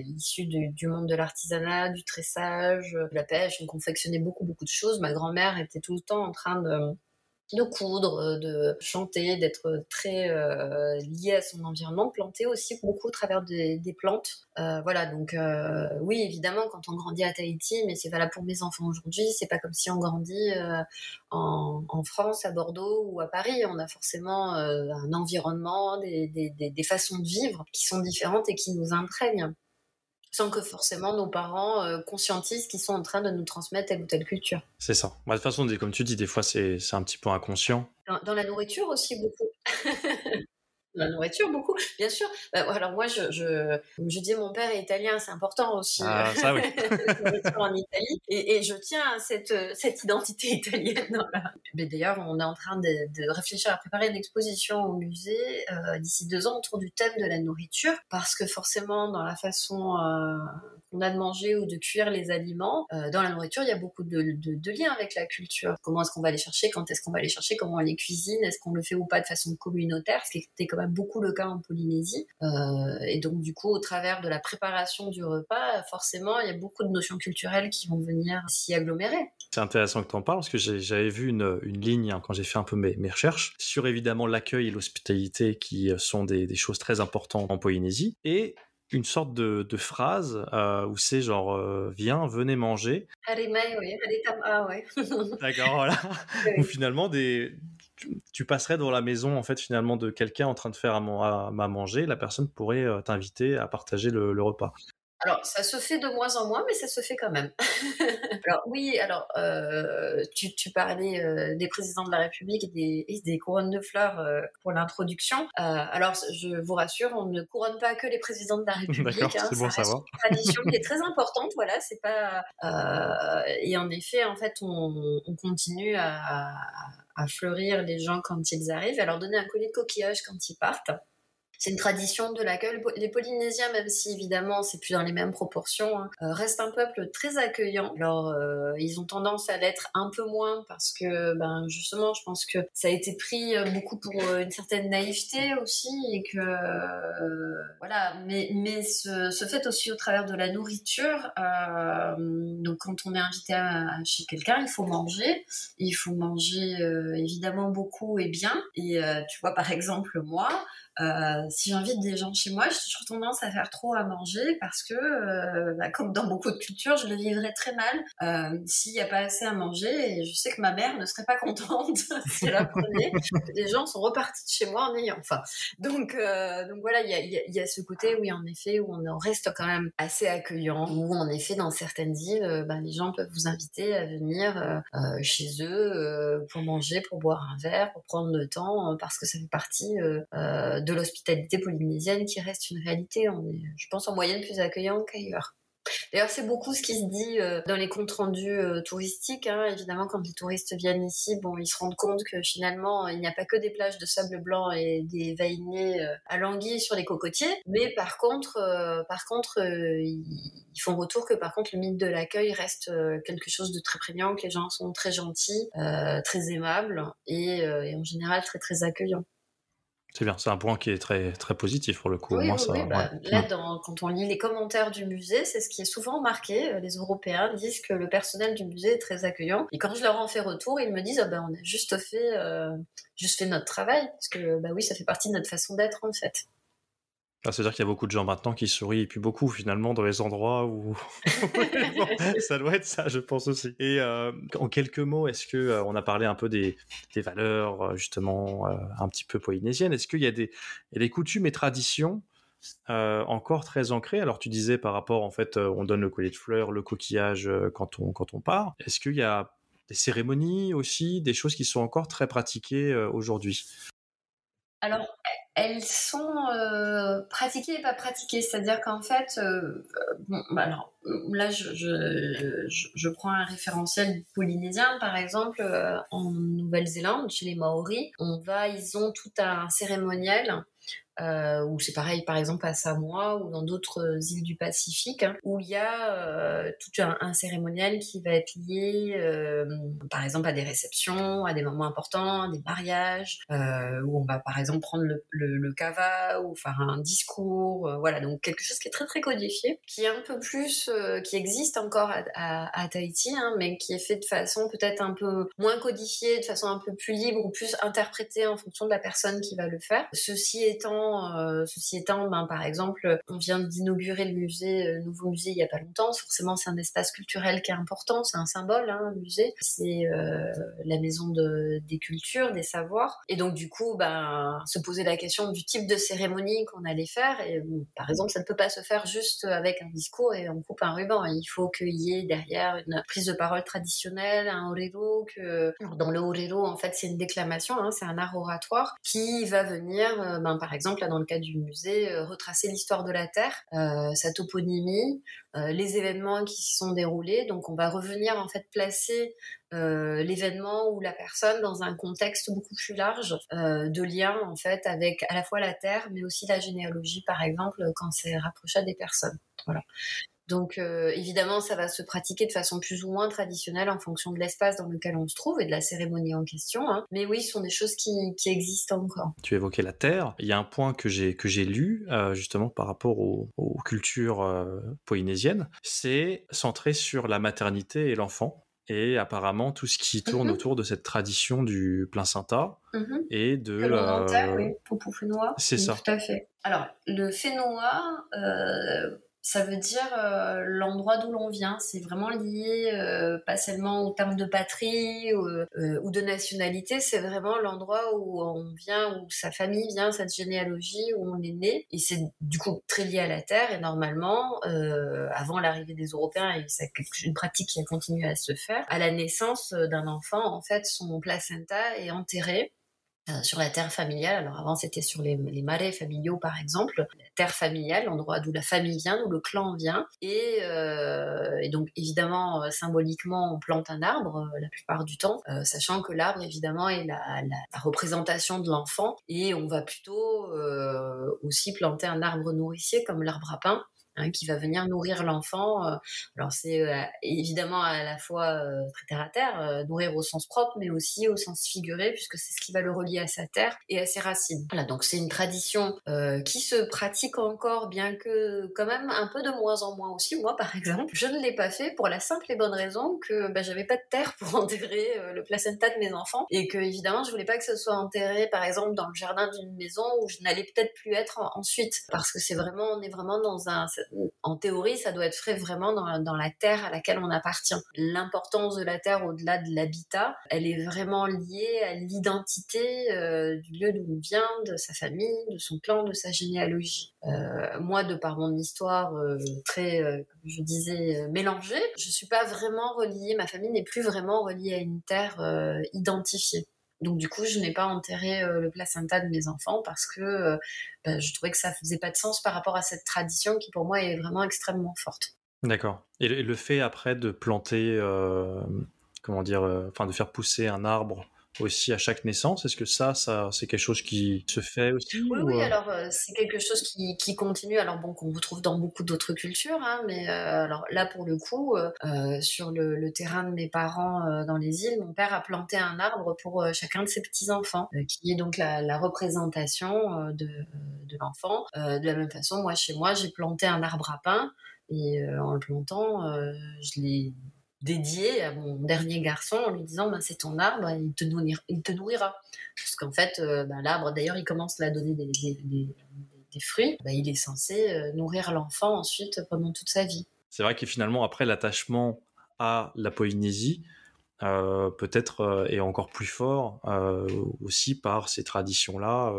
issues du monde de l'artisanat, du tressage, de la pêche. On confectionnait beaucoup, beaucoup de choses. Ma grand-mère était tout le temps en train de coudre, de chanter, d'être très liée à son environnement, planter aussi beaucoup au travers des plantes. Donc oui, évidemment, quand on grandit à Tahiti, mais c'est valable pour mes enfants aujourd'hui, c'est pas comme si on grandit en France, à Bordeaux ou à Paris. On a forcément un environnement, des façons de vivre qui sont différentes et qui nous imprègnent, sans que forcément nos parents conscientisent qu'ils sont en train de nous transmettre telle ou telle culture. C'est ça. De toute façon, comme tu dis, des fois, c'est un petit peu inconscient. Dans la nourriture aussi, beaucoup. La nourriture, beaucoup, bien sûr. Alors moi, comme je dis, mon père est italien, c'est important aussi. Ah, ça oui. En Italie, et je tiens à cette identité italienne. Mais d'ailleurs, on est en train de réfléchir à préparer une exposition au musée d'ici 2 ans autour du thème de la nourriture, parce que forcément, dans la façon qu'on a de manger ou de cuire les aliments, dans la nourriture, il y a beaucoup de liens avec la culture. Comment est-ce qu'on va les chercher, quand est-ce qu'on va les chercher, comment on les cuisine, est-ce qu'on le fait ou pas de façon communautaire, ce qui était quand même même beaucoup le cas en Polynésie. Et donc, du coup, au travers de la préparation du repas, forcément, il y a beaucoup de notions culturelles qui vont venir s'y agglomérer. C'est intéressant que tu en parles parce que j'avais vu une ligne quand j'ai fait un peu mes recherches sur évidemment l'accueil et l'hospitalité qui sont des choses très importantes en Polynésie et une sorte de phrase où c'est genre viens, venez manger. Harimai, oui. Haritama, ouais. D'accord, voilà. Oui. Ou finalement tu passerais dans la maison en fait finalement de quelqu'un en train de faire à manger, la personne pourrait t'inviter à partager le repas. Alors, ça se fait de moins en moins, mais ça se fait quand même. Alors oui, tu parlais des présidents de la République et des couronnes de fleurs pour l'introduction. Alors, je vous rassure, on ne couronne pas que les présidents de la République. D'accord, c'est bon à Ça reste savoir. une tradition qui est très importante. Voilà, c'est pas. Et en effet, en fait, on continue à fleurir les gens quand ils arrivent, à leur donner un collier de coquillage quand ils partent. C'est une tradition de l'accueil. Les Polynésiens, même si évidemment c'est plus dans les mêmes proportions, restent un peuple très accueillant. Alors ils ont tendance à l'être un peu moins parce que justement je pense que ça a été pris beaucoup pour une certaine naïveté aussi et que voilà. Mais ce fait aussi au travers de la nourriture. Donc quand on est invité chez quelqu'un, il faut manger. Il faut manger évidemment beaucoup et bien. Et tu vois par exemple moi. Si j'invite des gens chez moi, j'ai toujours tendance à faire trop à manger parce que, comme dans beaucoup de cultures, je le vivrais très mal s'il n'y a pas assez à manger. Et je sais que ma mère ne serait pas contente si elle apprenait que des gens sont repartis de chez moi en ayant faim. Donc voilà, il y a ce côté, oui, en effet, où on reste quand même assez accueillant, où en effet, dans certaines îles, les gens peuvent vous inviter à venir chez eux pour manger, pour boire un verre, pour prendre le temps, parce que ça fait partie de l'hospitalité polynésienne qui reste une réalité. On est, je pense, en moyenne plus accueillant qu'ailleurs. D'ailleurs, c'est beaucoup ce qui se dit dans les comptes rendus touristiques. Évidemment, quand les touristes viennent ici, ils se rendent compte que finalement, il n'y a pas que des plages de sable blanc et des vainés à l'anguille sur les cocotiers. Mais par contre, ils font retour que par contre, le mythe de l'accueil reste quelque chose de très prégnant, que les gens sont très gentils, très aimables et en général très très accueillants. C'est bien, c'est un point qui est très, très positif pour le coup. Au Oui, moins, oui, ça. oui. Ouais. Là, quand on lit les commentaires du musée, c'est ce qui est souvent marqué. Les Européens disent que le personnel du musée est très accueillant. Et quand je leur en fais retour, ils me disent on a juste fait notre travail. Parce que, oui, ça fait partie de notre façon d'être, en fait. C'est-à-dire qu'il y a beaucoup de gens maintenant qui sourient, et puis beaucoup finalement dans les endroits où ça doit être ça, je pense aussi. Et en quelques mots, est-ce que on a parlé un peu des valeurs justement un petit peu polynésiennes. Est-ce qu'il y a des coutumes et traditions encore très ancrées? Alors tu disais par rapport en fait, on donne le collier de fleurs, le coquillage quand on part. Est-ce qu'il y a des cérémonies aussi, des choses qui sont encore très pratiquées aujourd'hui? Alors, elles sont pratiquées et pas pratiquées. C'est-à-dire qu'en fait, alors là, je prends un référentiel polynésien, par exemple, en Nouvelle-Zélande, chez les Maoris, ils ont tout un cérémoniel. Ou c'est pareil par exemple à Samoa ou dans d'autres îles du Pacifique, où il y a tout un cérémonial qui va être lié par exemple à des réceptions, à des moments importants, à des mariages, où on va par exemple prendre le kava ou faire un discours, voilà, donc quelque chose qui est très très codifié, qui est un peu plus, qui existe encore à Tahiti, mais qui est fait de façon peut-être un peu moins codifiée, de façon un peu plus libre ou plus interprétée en fonction de la personne qui va le faire. Ceci étant, par exemple, on vient d'inaugurer le nouveau musée il y a pas longtemps. Forcément, c'est un espace culturel qui est important, c'est un symbole, le musée. C'est la maison des cultures, des savoirs. Et donc, du coup, se poser la question du type de cérémonie qu'on allait faire. Et par exemple, ça ne peut pas se faire juste avec un discours et on coupe un ruban. Il faut qu'il y ait derrière une prise de parole traditionnelle, un orero. Dans le orero, en fait, c'est une déclamation, c'est un art oratoire qui va venir, par exemple, là, dans le cas du musée, retracer l'histoire de la Terre, sa toponymie, les événements qui s'y sont déroulés. Donc, on va revenir en fait placer l'événement ou la personne dans un contexte beaucoup plus large de lien en fait avec à la fois la Terre, mais aussi la généalogie, par exemple, quand c'est rapproché à des personnes. Voilà. Donc évidemment, ça va se pratiquer de façon plus ou moins traditionnelle en fonction de l'espace dans lequel on se trouve et de la cérémonie en question. Hein. Mais oui, ce sont des choses qui existent encore. Tu évoquais la terre. Il y a un point que j'ai lu justement par rapport aux cultures polynésiennes, c'est centré sur la maternité et l'enfant. Et apparemment, tout ce qui tourne autour de cette tradition du placenta et de... Que l'on enterre, oui, Pupufenua. C'est oui, ça. Tout à fait. Alors, le Whenua, ça veut dire l'endroit d'où l'on vient. C'est vraiment lié pas seulement au terme de patrie ou de nationalité, c'est vraiment l'endroit où on vient, où sa famille vient, cette généalogie, où on est né. Et c'est du coup très lié à la terre. Et normalement, avant l'arrivée des Européens, et c'est une pratique qui a continué à se faire, à la naissance d'un enfant, en fait, son placenta est enterré sur la terre familiale. Alors avant c'était sur les marais familiaux par exemple, la terre familiale, l'endroit d'où la famille vient, d'où le clan vient, et donc évidemment symboliquement on plante un arbre la plupart du temps, sachant que l'arbre évidemment est la représentation de l'enfant, et on va plutôt aussi planter un arbre nourricier comme l'arbre à pain, qui va venir nourrir l'enfant. Alors c'est évidemment à la fois très terre à terre, nourrir au sens propre, mais aussi au sens figuré, puisque c'est ce qui va le relier à sa terre et à ses racines. Voilà, donc c'est une tradition qui se pratique encore, bien que quand même un peu de moins en moins aussi. Moi, par exemple, je ne l'ai pas fait pour la simple et bonne raison que j'avais pas de terre pour enterrer le placenta de mes enfants, et que évidemment je voulais pas que ce soit enterré par exemple dans le jardin d'une maison où je n'allais peut-être plus être ensuite, parce que on est vraiment dans en théorie, ça doit être fait vraiment dans la terre à laquelle on appartient. L'importance de la terre au-delà de l'habitat, elle est vraiment liée à l'identité du lieu d'où on vient, de sa famille, de son clan, de sa généalogie. Moi, de par mon histoire très, comme je disais, mélangée, je suis pas vraiment reliée, ma famille n'est plus vraiment reliée à une terre identifiée. Donc du coup, je n'ai pas enterré le placenta de mes enfants parce que je trouvais que ça faisait pas de sens par rapport à cette tradition qui pour moi est vraiment extrêmement forte. D'accord. Et le fait après de planter, comment dire, enfin de faire pousser un arbre aussi à chaque naissance, est-ce que ça c'est quelque chose qui se fait aussi Oui, alors c'est quelque chose qui continue, alors bon, qu'on retrouve dans beaucoup d'autres cultures, hein, mais alors là pour le coup, sur le terrain de mes parents dans les îles, mon père a planté un arbre pour chacun de ses petits-enfants, qui est donc la représentation de l'enfant. De la même façon, moi chez moi, j'ai planté un arbre à pain, et en le plantant, je l'ai dédié à mon dernier garçon en lui disant c'est ton arbre, il te nourrira. Parce qu'en fait, l'arbre, d'ailleurs, il commence à donner des fruits. Il est censé nourrir l'enfant ensuite pendant toute sa vie. C'est vrai que finalement, après, l'attachement à la Polynésie, peut-être est encore plus fort aussi par ces traditions-là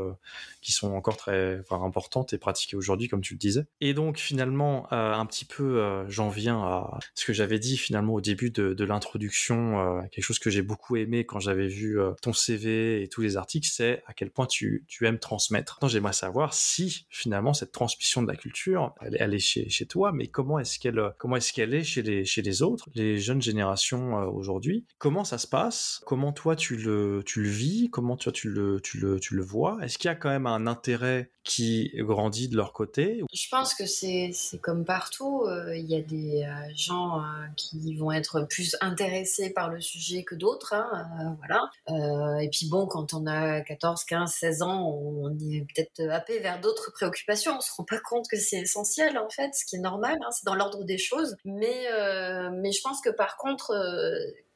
qui sont encore très importantes et pratiquées aujourd'hui, comme tu le disais. Et donc finalement, un petit peu, j'en viens à ce que j'avais dit finalement au début de l'introduction, quelque chose que j'ai beaucoup aimé quand j'avais vu ton CV et tous les articles, c'est à quel point tu aimes transmettre. Donc, j'aimerais savoir si finalement cette transmission de la culture, elle est chez toi, mais comment est-ce qu'elle est chez les autres, les jeunes générations aujourd'hui? Comment ça se passe? Comment toi tu le vis? Comment toi tu le vois? Est-ce qu'il y a quand même un intérêt qui grandit de leur côté? Je pense que c'est comme partout. Il y a des gens qui vont être plus intéressés par le sujet que d'autres. Hein, voilà. Et puis bon, quand on a 14, 15, 16 ans, on est peut-être happé vers d'autres préoccupations. On se rend pas compte que c'est essentiel en fait, ce qui est normal. Hein, c'est dans l'ordre des choses. Mais je pense que par contre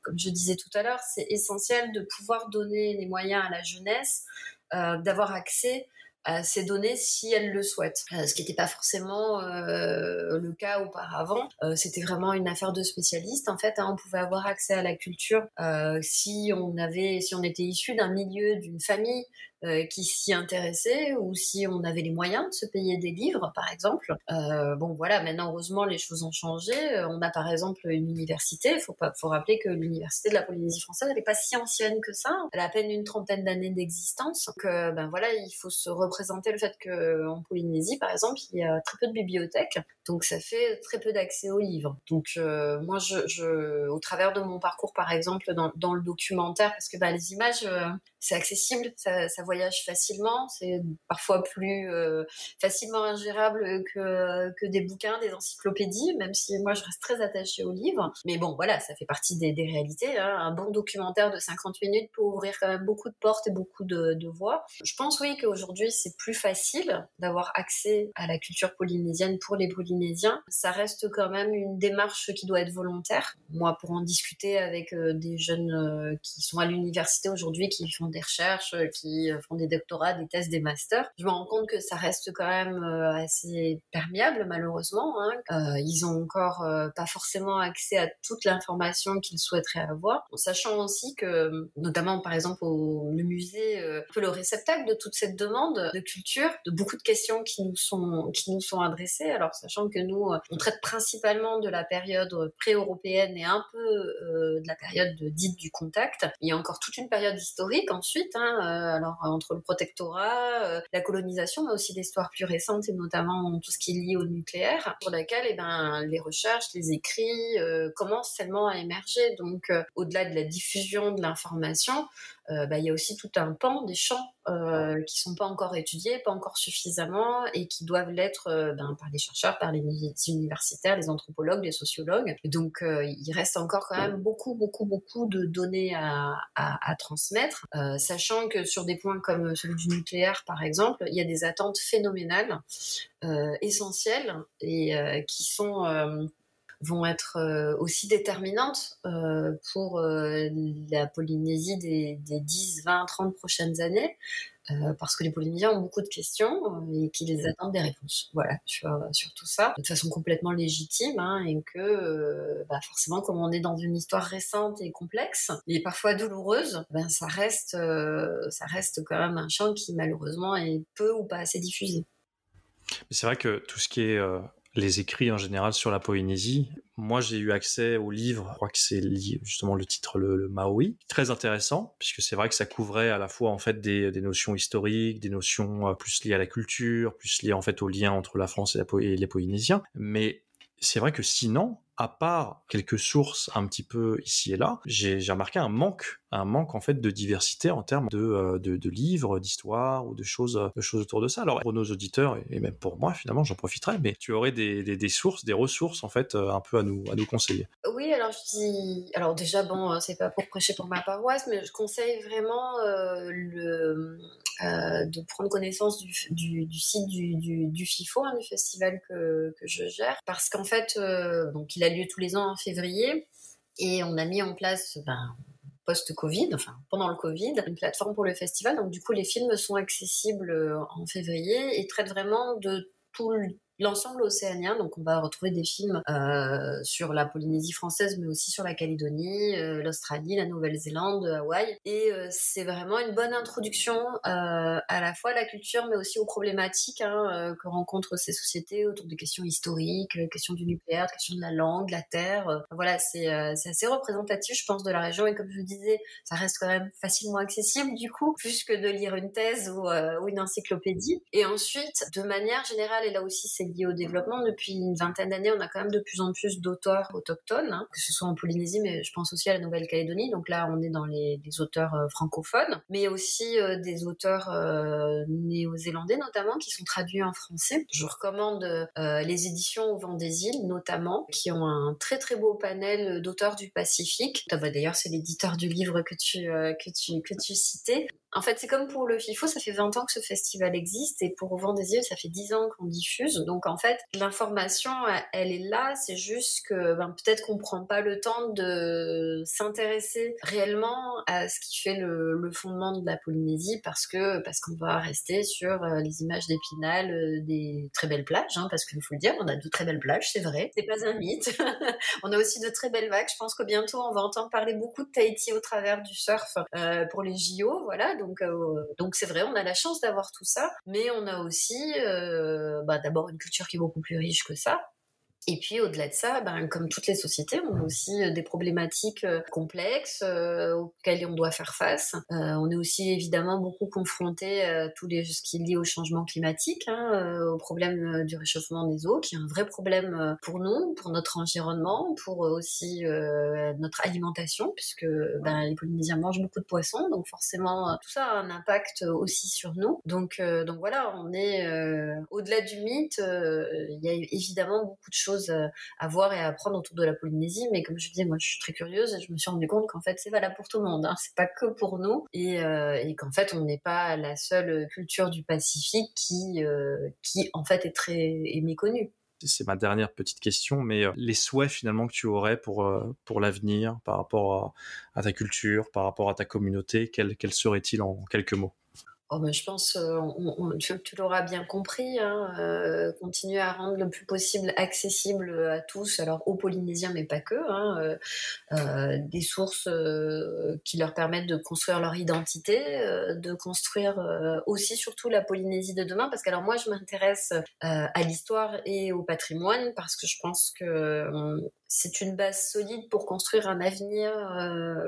comme je disais tout à l'heure, c'est essentiel de pouvoir donner les moyens à la jeunesse d'avoir accès à ces données si elle le souhaite. Ce qui n'était pas forcément le cas auparavant. C'était vraiment une affaire de spécialistes. En fait, hein, on pouvait avoir accès à la culture si on était issu d'un milieu, d'une famille qui s'y intéressait, ou si on avait les moyens de se payer des livres, par exemple. Bon, voilà, maintenant, heureusement, les choses ont changé. On a, par exemple, une université. Il faut rappeler que l'université de la Polynésie française, elle n'est pas si ancienne que ça. Elle a à peine une trentaine d'années d'existence. Donc, voilà, il faut se représenter le fait qu'en Polynésie, par exemple, il y a très peu de bibliothèques. Donc, ça fait très peu d'accès aux livres. Donc, moi, au travers de mon parcours, par exemple, dans le documentaire, parce que les images, c'est accessible, ça voyage facilement. C'est parfois plus facilement ingérable que des bouquins, des encyclopédies, même si moi je reste très attachée aux livres. Mais bon, voilà, ça fait partie des réalités. Hein. Un bon documentaire de 50 minutes peut ouvrir quand même beaucoup de portes et beaucoup de voies. Je pense, oui, qu'aujourd'hui, c'est plus facile d'avoir accès à la culture polynésienne pour les Polynésiens. Ça reste quand même une démarche qui doit être volontaire. Moi, pour en discuter avec des jeunes qui sont à l'université aujourd'hui, qui font des recherches, qui font des doctorats, des thèses, des masters, je me rends compte que ça reste quand même assez perméable, malheureusement. Hein. Ils ont encore pas forcément accès à toute l'information qu'ils souhaiteraient avoir, en sachant aussi que, notamment par exemple le musée, peu le réceptacle de toute cette demande de culture, de beaucoup de questions qui nous sont adressées. Alors sachant que nous, on traite principalement de la période pré-européenne et un peu de la période dite du contact. Il y a encore toute une période historique ensuite, alors entre le protectorat, la colonisation, mais aussi l'histoire plus récente et notamment tout ce qui est lié au nucléaire, sur laquelle les recherches, les écrits commencent seulement à émerger. Donc au-delà de la diffusion de l'information, il y a aussi tout un pan des champs qui sont pas encore étudiés, pas encore suffisamment, et qui doivent l'être par les chercheurs, par les universitaires, les anthropologues, les sociologues. Et donc il reste encore quand même beaucoup de données à transmettre, sachant que sur des points comme celui du nucléaire par exemple, il y a des attentes phénoménales, essentielles, et qui vont être aussi déterminantes pour la Polynésie des 10, 20, 30 prochaines années, parce que les Polynésiens ont beaucoup de questions et qu'ils attendent des réponses, voilà, sur tout ça, de façon complètement légitime, hein, et que forcément, comme on est dans une histoire récente et complexe, et parfois douloureuse, ça reste quand même un champ qui malheureusement est peu ou pas assez diffusé. Mais c'est vrai que tout ce qui est les écrits en général sur la Polynésie, moi j'ai eu accès au livre, je crois que c'est justement le titre, le Maui, très intéressant, puisque c'est vrai que ça couvrait à la fois en fait des notions historiques, des notions plus liées à la culture, plus liées en fait au lien entre la France et les Polynésiens, mais c'est vrai que sinon, à part quelques sources un petit peu ici et là, j'ai remarqué un manque en fait de diversité en termes de livres, d'histoires ou de choses autour de ça. Alors pour nos auditeurs et même pour moi finalement, j'en profiterai, mais tu aurais des sources, des ressources en fait un peu à nous conseiller. Oui, alors déjà c'est pas pour prêcher pour ma paroisse, mais je conseille vraiment de prendre connaissance du site du FIFO, du festival que je gère, parce qu'en fait, donc il a lieu tous les ans en février, et on a mis en place, post-Covid, enfin pendant le Covid, une plateforme pour le festival. Donc du coup, les films sont accessibles en février et traitent vraiment de tout l'ensemble océanien. Donc on va retrouver des films sur la Polynésie française, mais aussi sur la Calédonie, l'Australie, la Nouvelle-Zélande, Hawaï. Et c'est vraiment une bonne introduction à la fois à la culture, mais aussi aux problématiques que rencontrent ces sociétés autour des questions historiques, questions du nucléaire, questions de la langue, de la terre. Voilà, c'est assez représentatif, je pense, de la région. Et comme je vous disais, ça reste quand même facilement accessible, du coup, plus que de lire une thèse ou une encyclopédie. Et ensuite, de manière générale, et là aussi c'est lié au développement, depuis une vingtaine d'années, on a quand même de plus en plus d'auteurs autochtones, que ce soit en Polynésie, mais je pense aussi à la Nouvelle-Calédonie. Donc là, on est dans les auteurs francophones, mais aussi des auteurs néo-zélandais notamment, qui sont traduits en français. Je recommande les éditions Au Vent des Îles, notamment, qui ont un très très beau panel d'auteurs du Pacifique. D'ailleurs, c'est l'éditeur du livre que tu citais. En fait, c'est comme pour le FIFO, ça fait 20 ans que ce festival existe, et pour Au Vent des Îles, ça fait 10 ans qu'on diffuse. Donc en fait, l'information, elle est là, c'est juste que peut-être qu'on prend pas le temps de s'intéresser réellement à ce qui fait le fondement de la Polynésie, parce qu'on va rester sur les images d'Épinal, des très belles plages, parce qu'il faut le dire, on a de très belles plages, c'est vrai, c'est pas un mythe. On a aussi de très belles vagues. Je pense que bientôt on va entendre parler beaucoup de Tahiti au travers du surf pour les JO, voilà. Donc c'est vrai, on a la chance d'avoir tout ça, mais on a aussi d'abord une culture qui est beaucoup plus riche que ça. Et puis au-delà de ça, comme toutes les sociétés, on a aussi des problématiques complexes auxquelles on doit faire face. On est aussi évidemment beaucoup confronté à ce qui est lié au changement climatique, au problème du réchauffement des eaux, qui est un vrai problème pour nous, pour notre environnement, pour aussi notre alimentation, puisque les Polynésiens mangent beaucoup de poissons, donc forcément tout ça a un impact aussi sur nous. Donc voilà, on est au-delà du mythe, il y a évidemment beaucoup de choses à voir et à apprendre autour de la Polynésie, mais comme je disais, moi je suis très curieuse et je me suis rendu compte qu'en fait c'est valable pour tout le monde, c'est pas que pour nous, et qu'en fait on n'est pas la seule culture du Pacifique qui en fait est méconnue. C'est ma dernière petite question, mais les souhaits finalement que tu aurais pour l'avenir par rapport à ta culture, par rapport à ta communauté, quels seraient-ils en quelques mots? Je pense, tu l'auras bien compris, continuer à rendre le plus possible accessible à tous, alors aux Polynésiens, mais pas que, des sources qui leur permettent de construire leur identité, de construire aussi surtout la Polynésie de demain, parce que alors moi je m'intéresse à l'histoire et au patrimoine, parce que je pense que c'est une base solide pour construire un avenir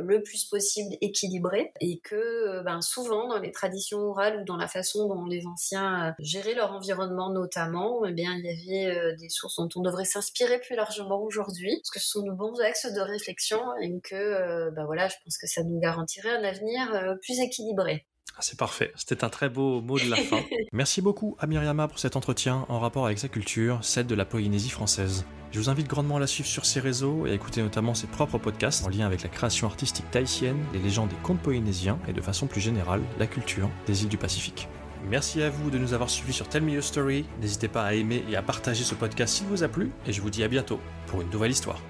le plus possible équilibré, et que souvent dans les traditions orales ou dans la façon dont les anciens géraient leur environnement notamment, il y avait des sources dont on devrait s'inspirer plus largement aujourd'hui, parce que ce sont de bons axes de réflexion, et que je pense que ça nous garantirait un avenir plus équilibré. C'est parfait, c'était un très beau mot de la fin. Merci beaucoup à Myriama pour cet entretien en rapport avec sa culture, celle de la Polynésie française. Je vous invite grandement à la suivre sur ses réseaux et à écouter notamment ses propres podcasts en lien avec la création artistique tahitienne, les légendes et contes polynésiens et de façon plus générale, la culture des îles du Pacifique. Merci à vous de nous avoir suivis sur Tell Me Your Story. N'hésitez pas à aimer et à partager ce podcast s'il vous a plu et je vous dis à bientôt pour une nouvelle histoire.